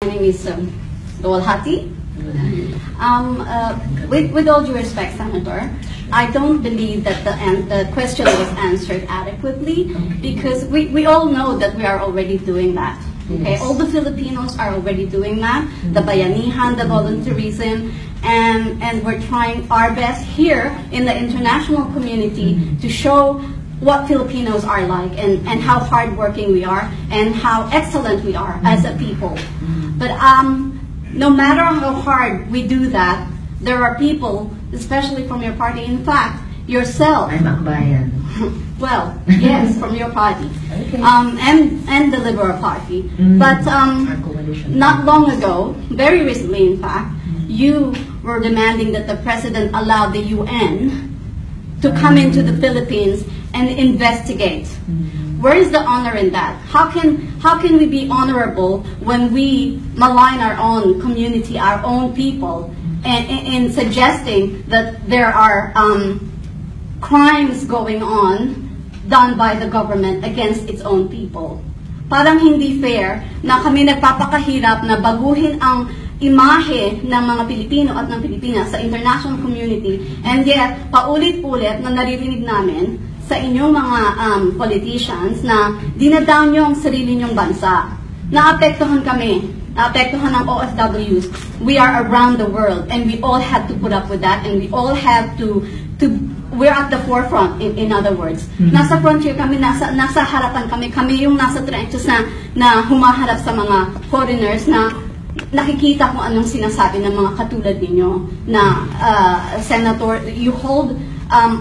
name is Dawalhati. With all due respect, Senator, I don't believe that the question was answered adequately, because we all know that we are already doing that. Okay, all the Filipinos are already doing that, the bayanihan, the volunteerism, and we're trying our best here in the international community to show what Filipinos are like, and how hardworking we are, and how excellent we are as a people. But no matter how hard we do that, there are people, especially from your party, in fact, yourself. I'm Akbayan. Well, yes, from your party, okay. and the Liberal Party. But not long ago, very recently in fact, you were demanding that the President allow the UN to come into the Philippines and investigate. Where is the honor in that? How can we be honorable when we malign our own community, our own people, in suggesting that there are crimes going on done by the government against its own people? Parang hindi fair na kami nagpapakahirap na baguhin ang imahe ng mga Pilipino at ng Pilipinas sa international community, and yet paulit-ulit na naririnig namin sa inyong mga politicians na dinadown nyo ang sarili nyong bansa. Naapektuhan kami, naapektuhan ng OFWs. We are around the world, and we all have to put up with that, and we all have to we're at the forefront, in other words. Nasa frontier kami, nasa harapan kami yung nasa trenches na humaharap sa mga foreigners na nakikita kung anong sinasabi ng mga katulad ninyo na Senator, you hold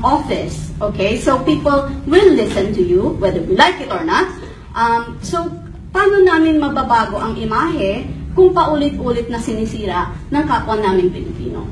office, okay? So people will listen to you, whether we like it or not. So paano namin mababago ang imahe kung paulit-ulit na sinisira ng kapwa namin Pilipino?